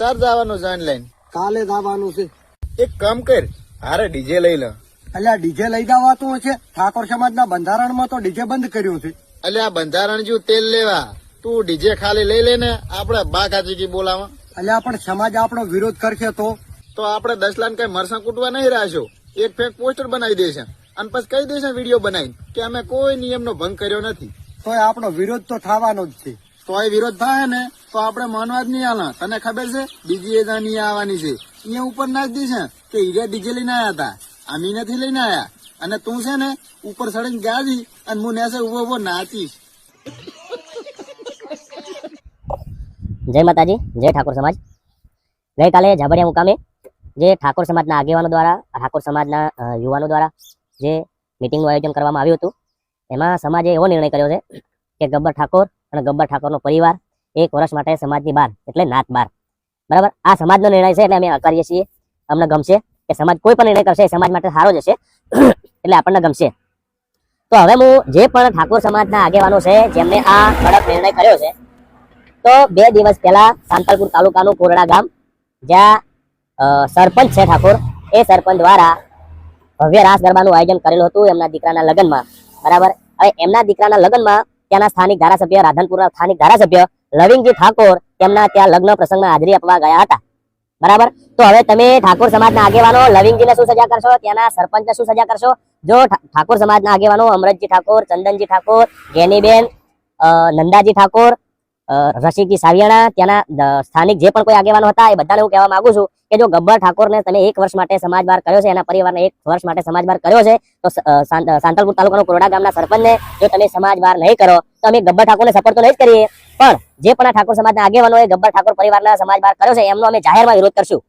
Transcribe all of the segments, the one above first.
ચાર જવાનું છે ઓનલાઈન? કાલે જવાનું છે. એક કામ કર, હારે ડીજે લઈ લે. અલ્યા ડીજે લઈ જવાતું છે? ઠાકોર સમાજના બંધારણમાં તો ડીજે બંધ કર્યું છે. અલ્યા બંધારણ જેવું તેલ લેવા, તું ડીજે ખાલી લઈ લે ને, આપડે બા કાચી બોલાવા. અલ્યા પણ સમાજ આપણો વિરોધ કરશે તો આપડે 10 લાખ કઈ મરસા કૂટવા નહીં રાખ્યો. એક ફેક પોસ્ટર બનાવી દેશે અને પછી કહી દેશે વિડીયો બનાવી કે અમે કોઈ નિયમનો ભંગ કર્યો નથી. તોય આપણો વિરોધ તો થવાનો જ છે. તોય વિરોધ થાય ને તો આપડે માનવા જ નહીં આલા. તને ખબર છે બીજી એ નહીં આવવાની છે, અહીંયા ઉપર નાખી દેશે કે હીરા ડીજે લઈને આયા હતા, આમી નથી લઈને આયા. અને તું છે ને ઉપર સડીને ગાજી અને હું નેસે ઉભો નાચીશ. જય માતાજી, જય ઠાકોર સમાજ. ગઈકાલે ઝાબડિયા મુકામે જે ઠાકોર સમાજના આગેવાનો દ્વારા, ઠાકોર સમાજના યુવાનો દ્વારા જે મિટિંગનું આયોજન કરવામાં આવ્યું હતું, એમાં સમાજે એવો નિર્ણય કર્યો છે કે ગબ્બર ઠાકોર અને ગબ્બર ઠાકોરનો પરિવાર 1 વર્ષ માટે સમાજની બહાર, એટલે નાત બહાર. બરાબર, આ સમાજનો નિર્ણય છે એટલે અમે આકારીએ છીએ. અમને ગમશે કે સમાજ કોઈ પણ નિર્ણય કરશે એ સમાજ માટે સારો જ હશે, એટલે આપણને ગમશે. તો હવે હું જે પણ ઠાકોર સમાજના આગેવાનો છે જેમને આ કડક નિર્ણય કર્યો છે, તો 2 દિવસ પહેલા સાંતલપુર તાલુકાનું કોરડા ગામ, જ્યાં સરપંચ છે ઠાકોર, એ સરપંચ દ્વારા ભવ્ય રાસ ગરબાનું આયોજન કરેલું હતું એમના દીકરાના લગ્નમાં. બરાબર, હવે એમના દીકરાના લગ્નમાં ત્યાંના સ્થાનિક ધારાસભ્ય, રાધનપુરના સ્થાનિક ધારાસભ્ય લવિંગજી ઠાકોર તેમના ત્યાં લગ્ન પ્રસંગમાં હાજરી આપવા ગયા હતા. બરાબર, તો હવે તમે ઠાકોર સમાજના આગેવાનો લવિંગજીને શું સજા કરશો, ત્યાંના સરપંચને શું સજા કરશો? જો ઠાકોર સમાજના આગેવાનો અમરતજી ઠાકોર, ચંદનજી ઠાકોર, ગેનીબેન, નંદાજી ઠાકોર, રસિકજી સાવિયાણા, ત્યાંના સ્થાનિક જે પણ કોઈ આગેવાનો હતા, એ બધાને હું કહેવા માંગુ છું કે જો ગબ્બર ઠાકોરને તમે 1 વર્ષ માટે સમાજ બહાર કર્યો છે, એના પરિવારને 1 વર્ષ માટે સમાજ બહાર કર્યો છે, તો સાંતલપુર તાલુકાનો કોરડા ગામના સરપંચને જો તમે સમાજ બહાર નહીં કરો તો અમે ગબ્બર ઠાકોરને સપોર્ટ તો નહીં જ કરીએ, પણ જે પણ આ ઠાકોર સમાજના આગેવાનોએ ગબ્બર ઠાકોર પરિવારના સમાજ બહાર કર્યો છે એમનો અમે જાહેરમાં વિરોધ કરશું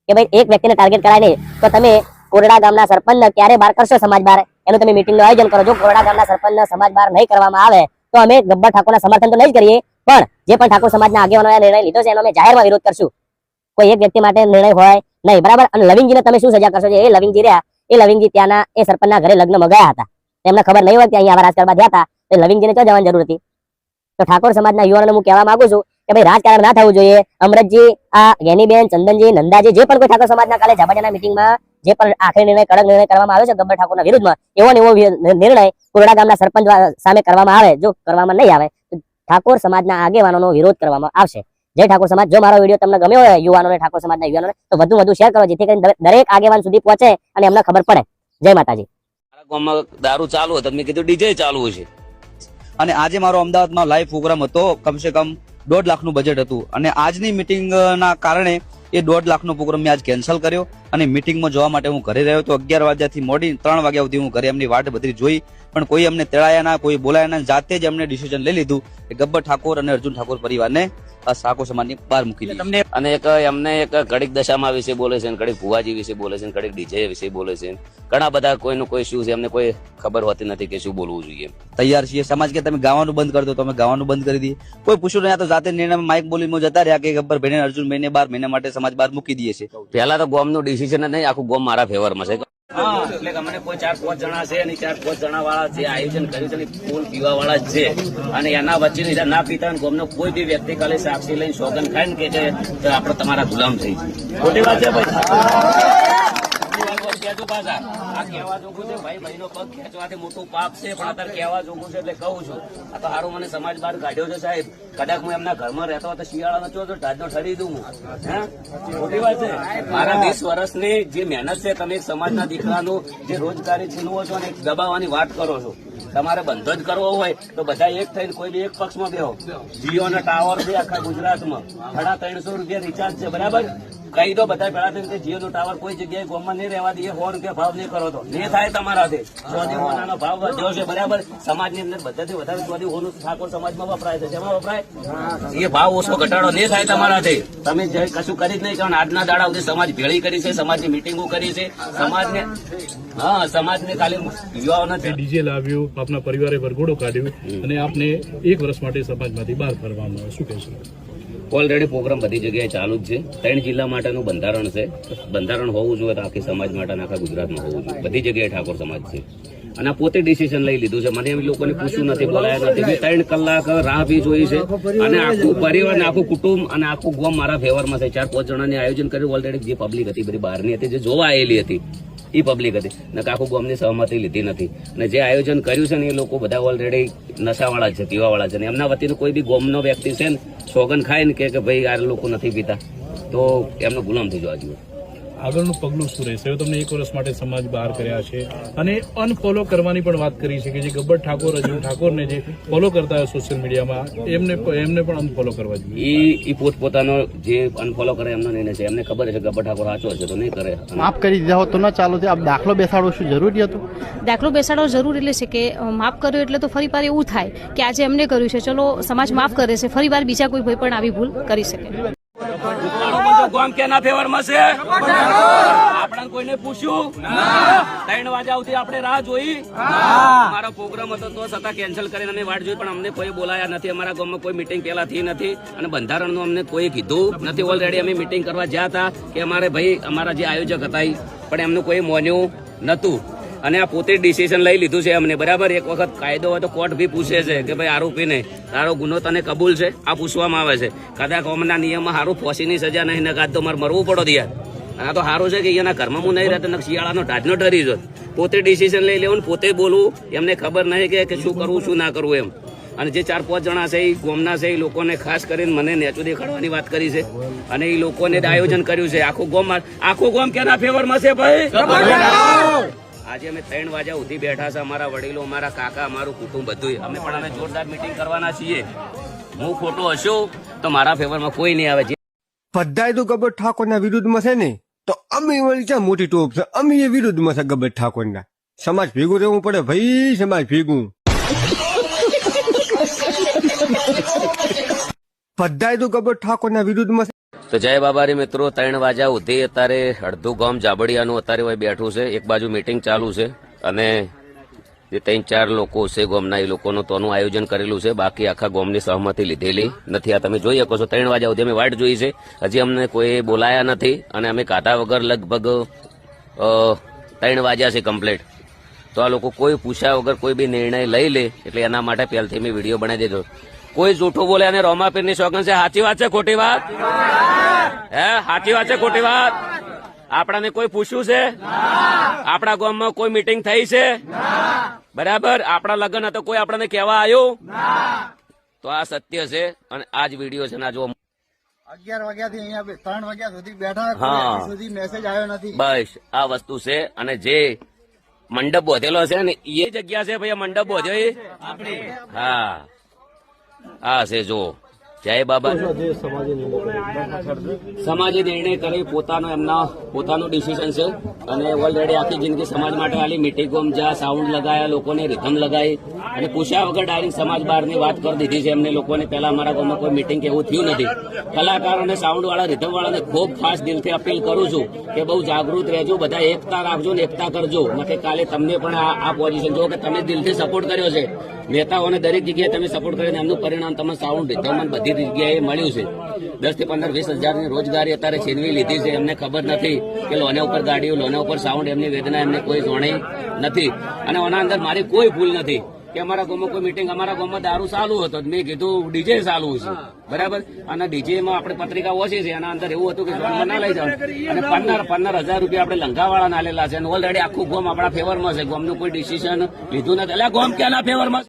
કે ભાઈ એક વ્યક્તિને ટાર્ગેટ કરાય નહીં. તો તમે કોરડા ગામના સરપંચને ક્યારે બહાર કરશો સમાજ બહાર, એનું તમે મિટિંગનું આયોજન કરો. જો કોરડા ગામના સરપંચને સમાજ બહાર નહીં કરવામાં આવે તો અમે ગબ્બર ઠાકોરના સમર્થન તો નહીં જ કરીએ, પણ જે પણ ઠાકોર સમાજના આગેવાનોએ નિર્ણય લીધો છે એનો અમે જાહેરમાં વિરોધ કરશું. કોઈ એક વ્યક્તિ માટે નિર્ણય હોય નહીં. બરાબર, અને લવિંગજીને તમે શું સજા કરશો? એ લવિંગજી રહ્યા, એ લવિંગજી ત્યાંના એ સરપંચના ઘરે લગ્નમાં ગયા હતા, એમને ખબર નહીં હોય કે અહીંયા આવા રાજકારણ થયા હતા, તો લવિંગજીને ક્યાં જવાની જરૂર હતી? તો ઠાકોર સમાજના યુવાનોને હું કહેવા માંગુ છું કે ભાઈ રાજકારણ ના થવું જોઈએ. અમરતજી, આ ગેનીબેન, ચંદનજી, નંદાજી, જે પણ કોઈ ઠાકોર સમાજના કાલે ઝાબડિયાના મિટિંગમાં જે પણ આખરી નિર્ણય, કડક નિર્ણય કરવામાં આવ્યો છે ગબ્બર ઠાકોરના વિરુદ્ધમાં, એવો ને એવો નિર્ણય કોરડા ગામના સરપંચ સામે કરવામાં આવે. જો કરવામાં નહીં આવે તો ઠાકોર સમાજના આગેવાનોનો વિરોધ કરવામાં આવશે. જય ઠાકોર સમાજ. જો મારો વિડીયો તમને ગમ્યો હોય, યુવાનોને, ઠાકોર સમાજના યુવાનોને, તો વધુ શેર કરો, જેથી કરીને દરેક આગેવાન સુધી પહોંચે અને એમને ખબર પડે. જય માતાજી. ગામમાં દારૂ ચાલુ હતો, મેં કીધું ડીજે ચાલુ છે. અને આજે મારો અમદાવાદમાં લાઈવ પ્રોગ્રામ હતો, કમસે કમ 1.5 લાખનું બજેટ હતું, અને આજની મિટિંગના કારણે એ 1.5 લાખનો પ્રોગ્રામ મેં આજ કેન્સલ કર્યો અને મિટિંગમાં જવા માટે હું ઘરે રહ્યો હતો. 11 વાગ્યાથી મોડી 3 વાગ્યા સુધી હું ઘરે એમની વાટ બધી જોઈ, પણ કોઈ અમને તેડાયા ના, કોઈ બોલાયા ના. જાતે જ અમને ડિસિઝન લઈ લીધું કે ગબ્બર ઠાકોર અને અર્જુન ઠાકોર પરિવારને ઠાકોર સમાજની બહાર મૂકી દીધી. અને એમને એક ઘડીક દશામાં વિશે બોલે છે, ઘડીક ભુવાજી વિશે બોલે છે, ઘડીક ડીજે વિશે બોલે છે. ઘણા બધા કોઈનું કોઈ શું છે એમને કોઈ ખબર હોતી નથી કે શું બોલવું જોઈએ. તૈયાર છીએ. સમાજ કે તમે ગાવાનું બંધ કરી દો, તો અમે ગાવાનું બંધ કરી દઈએ. કોઈ પૂછ્યું નહીં, તો જાતે નિર્ણય માઇક બોલીમાં જતા રહ્યા કે ગબ્બર ભાઈને અર્જુન ભાઈને 12 મહિના માટે સમાજ બહાર મૂકી દઈએ છે. પહેલા તો ગોમનું ડિસિઝન જ નહીં, આખું ગોમ મારા ફેવરમાં છે. એટલે અમને કોઈ 4-5 જણા છે અને 4-5 જણા વાળા જે આયોજન કર્યું છે ફૂલ પીવા વાળા જ છે, અને એના વચ્ચે ના પીતા ગોમનો કોઈ બી વ્યક્તિ ખાલી સાક્ષી લઈને સોગન ખાઈને કે છે તો આપણે તમારા ગુલામ થઈ છે. ખોટી વાત છે ભાઈ. આ કહેવા જોગું છે ભાઈ, ભાઈનો પગ ખેંચવાથી મોટું પાપ છે, પણ અત્યારે કહેવા જોગું છે એટલે કહું છું. આ તો સારું મને સમાજ બહાર કાઢ્યો છે સાહેબ. કદાચ હું એમના ઘરમાં રહેતો હોય તો શિયાળાનો ચો ઢાઢનો ઠરી દઉં હું. ખોટી વાત છે. મારા 20 વર્ષની જે મહેનત છે, તમે સમાજના દીકરાનું જે રોજગારી છીનવો છો અને દબાવવાની વાત કરો છો. તમારે બંધો જ કરવો હોય તો બધા એક થઈને કોઈ બી એક પક્ષમાં બેહો. જીઓ ના ટાવર છે આખા ગુજરાતમાં, 350 રૂપિયા રિચાર્જ છે. બરાબર, કહી દો બધા પેલા થઈને જીઓ નો ટાવર કોઈ જગ્યાએ ગામમાં નહીં રહેવા દઈએ. 100 રૂપિયા ભાવ નહીં કરો તો નહીં થાય તમારાથી. 100 હોનાનો ભાવ વધ્યો છે. બરાબર, સમાજની અંદર બધાથી વધારે 100 હોનું ઠાકોર સમાજમાં વપરાય છે. જેમાં વપરાય એ ભાવ ઓછો ઘટાડો નહીં થાય તમારાથી. તમે કશું કરી જ નહીં. કારણ આજના દાડા સુધી સમાજ ભેળી કરી છે, સમાજની મિટિંગો કરી છે, સમાજને સમાજને ખાલી યુવાઓને ડીજે લાવ્યું, આપના પરિવારે વરઘોડો કાઢ્યું અને આપને 1 વર્ષ માટે સમાજમાંથી બહાર ફરવામાં આવે, શું કહેશો? ઓલરેડી પ્રોગ્રામ બધી જગ્યાએ ચાલુ જ છે. 3 જિલ્લા માટેનું બંધારણ છે. બંધારણ હોવું જોઈએ તો આખી સમાજ માટે આખા ગુજરાતમાં હોવું જોઈએ. બધી જગ્યાએ ઠાકોર સમાજ છે. અને આ પોતે ડિસિઝન લઈ લીધું છે. મને એમ લોકોને પૂછ્યું નથી, બોલાયા નથી. મેં 3 કલાક રાહ બી જોઈ છે અને આખું પરિવાર ને આખું કુટુંબ અને આખું ગામ મારા ફેવરમાં છે. 4-5 જણાની આયોજન કર્યું ઓલરેડી. જે પબ્લિક હતી બધી બહારની હતી, જે જોવા આવેલી હતી એ પબ્લિક હતી ને આખું ગામની સહમતી લીધી નથી. અને જે આયોજન કર્યું છે ને એ લોકો બધા ઓલરેડી નશાવાળા છે, પીવાવાળા છે. ને એમના વતીનું કોઈ બી ગામનો વ્યક્તિ છે ને સોગન ખાય ને કે ભાઈ આ લોકો નથી પીતા તો એમનો ગુલામ થઈ જવા જોઈએ. આગળનું પગલું શું રહેશે? હવે તમને 1 વર્ષ માટે સમાજ બહાર કર્યા છે અને અનફોલો કરવાની પણ વાત કરી છે કે જે ગબ્બર ઠાકોર, અર્જુન ઠાકોરને જે ફોલો કરતા હોય સોશિયલ મીડિયામાં એમને પણ અનફોલો કરવા જોઈએ. એ પોતપોતાનો જે અનફોલો કરે એમનો નિર્ણય છે. એમને ખબર છે ગબ્બર ઠાકોર સાચો છે તો નહીં કરે. માફ કરી દીધા હોત તો ન ચાલો. આપ દાખલો બેસાડવો શું જરૂરી હતું? દાખલો બેસાડવો જરૂર એટલે છે કે માફ કર્યો એટલે તો ફરી વાર એવું થાય કે આજે એમને કર્યું છે, ચલો સમાજ માફ કરે છે, ફરી વાર બીજા કોઈ ભાઈ પણ આવી ભૂલ કરી શકે. ગામ કેના ફેવરમાં છે? આપણે કોઈને પૂછ્યું 3 વાગ્યા સુધી આપણે રાહ જોઈ. મારો પ્રોગ્રામ હતો તો છતાં કેન્સલ કરીને અમે વાટ જોઈ, પણ અમને કોઈ બોલાયા નથી. અમારા ગામમાં કોઈ મીટિંગ પહેલા થઈ નથી અને બંધારણનું અમને કોઈ કીધું નથી. ઓલરેડી અમે મીટિંગ કરવા જ્યાં હતા કે અમારે ભાઈ અમારા જે આયોજક હતા પણ એમનું કોઈ માન્યું નતું અને આ પોતે ડિસિઝન લઈ લીધું છે અમને. બરાબર, એક વખત કાયદો હોય તો કોર્ટ બી પૂછે છે કે ભાઈ આરોપીને તારો ગુનો તને કબૂલ છે? આ પૂછવામાં આવે છે. કદાચ કોમના નિયમમાં સારું ફોસીની સજા નહીં ને કાં તો મારે મરવું પડો યાર. આ તો સારું છે કે એના ઘરમાં હું નહીં રહેતો, શિયાળાનો ઢાઢનો ડરી જો. પોતે ડિસિઝન લઈ લેવું, પોતે બોલવું. એમને ખબર નહીં કે શું કરવું શું ના કરવું એમ. અને જે 4-5 જણા છે એ ગોમના છે, એ લોકોને ખાસ કરીને મને નેચું દેખાડવાની વાત કરી છે અને એ લોકોને આયોજન કર્યું છે. આખું ગોમ કેના ફેવરમાં છે ભાઈ? આજે અમે 3 વાગ્યા સુધી બેઠા છે. અમારા વડીલો, અમારા કાકા, અમારું કુટુંબ બધું. અમે પણ અમે જોરદાર મીટિંગ કરવાના છીએ. હું ખોટો હશો તો મારા ફેવરમાં કોઈ નહીં આવે. બધાય તો ગબ્બર ઠાકોરના વિરુદ્ધમાં છે ને, તો અમે વળી ક્યાં મોટી ટોપ છે? અમે એ વિરુદ્ધમાં છે ગબ્બર ઠાકોરના. સમાજ ભેગું રહેવું પડે ભાઈ, સમાજ ભેગું. બધાય તો ગબ્બર ઠાકોરના વિરુદ્ધમાં. તો જય બાબારી મિત્રો, 3 વાગ્યા સુધી અત્યારે અડધું ગામ જાબડિયાનું અત્યારે હોય બેઠું છે. એક બાજુ મીટિંગ ચાલુ છે અને જે 3-4 લોકો છે ગામના એ લોકોનું તોનું આયોજન કરેલું છે. બાકી આખા ગામની સહમતિ લીધેલી નથી. આ તમે જોઈ શકો છો 3 વાગ્યા સુધી અમે વાટ જોઈ છે. હજી અમને કોઈ બોલાયા નથી અને અમે કાઢા વગર લગભગ 3 વાગ્યા છે કમ્પ્લીટ. તો આ લોકો કોઈ પૂછ્યા વગર કોઈ બી નિર્ણય લઈ લે એટલે એના માટે પહેલથી મેં વિડીયો બનાવી દીધો. કોઈ જૂઠું બોલે અને રોમાપીરની સોગન છે. સાચી વાત છે ખોટી વાત? સાચી વાત છે ખોટી વાત? આપણાને કોઈ પૂછ્યું છે? આપણા ગામમાં કોઈ મીટિંગ થઈ છે? બરાબર, આપણા લગ્ન હતો કોઈ આપણને કહેવા આવ્યું? તો આ સત્ય છે અને આ જ વિડીયો છે. જો 11 વાગ્યાથી અહીંયા 3 વાગ્યા સુધી બેઠા, હા. હજી સુધી મેસેજ આવ્યો નથી. બસ આ વસ્તુ છે. અને જે મંડપ બોધેલો છે ને એ જગ્યા છે ભાઈ, મંડપ બોધ્યો એ હા આ છે. જો જય બાબા. સમાજે નિર્ણય કરી પોતાનું ડિસિઝન છે અને ઓલરેડી આખી જિંદગી સમાજ માટે આલી મીટિંગો જ્યાં સાઉન્ડ લગાયા, લોકોને રિધમ લગાવી અને પૂછ્યા વગર ડાયરેક્ટ સમાજ બહારની વાત કરી દીધી છે એમને લોકોને. પહેલા અમારા ગામમાં કોઈ મીટિંગ કે એવું થયું નથી. કલાકારોને, સાઉન્ડ વાળા, રિધમ વાળાને ખૂબ ખાસ દિલથી અપીલ કરું છું કે બહુ જાગૃત રહેજો, બધા એકતા રાખજો ને એકતા કરજો. નકે કાલે તમને પણ આ પોઝિશન જો કે તમે દિલથી સપોર્ટ કર્યો છે નેતાઓને, દરેક જગ્યાએ તમે સપોર્ટ કરીને એમનું પરિણામ તમે સાઉન્ડ રિધમ બધી જગ્યાએ મળ્યું છે. 10 થી 15, 20 હજારની રોજગારી અત્યારે છીનવી લીધી છે. એમને ખબર નથી કે લોને ઉપર ગાડીઓ, લોને ઉપર સાઉન્ડ, એમની વેદના એમને કોઈ જોણી નથી. અને આના અંદર મારી કોઈ ભૂલ નથી કે અમારા ગામમાં કોઈ મીટિંગ, અમારા ગામમાં દારૂ ચાલુ હતો, મેં કીધું ડીજે ચાલુ છે બરાબર. અને ડીજેમાં આપણે પત્રિકા ઓછી છે, એના અંદર એવું હતું કે જોનમાં ના લઈ જાવ અને 15,000 રૂપિયા આપણે લંઘાવાળા ના લેલા છે. અને ઓલરેડી આખું ગામ આપણા ફેવરમાં છે. ગામનું કોઈ ડિસિઝન લીધું નથી. એટલે ગામ ક્યાંના ફેવરમાં?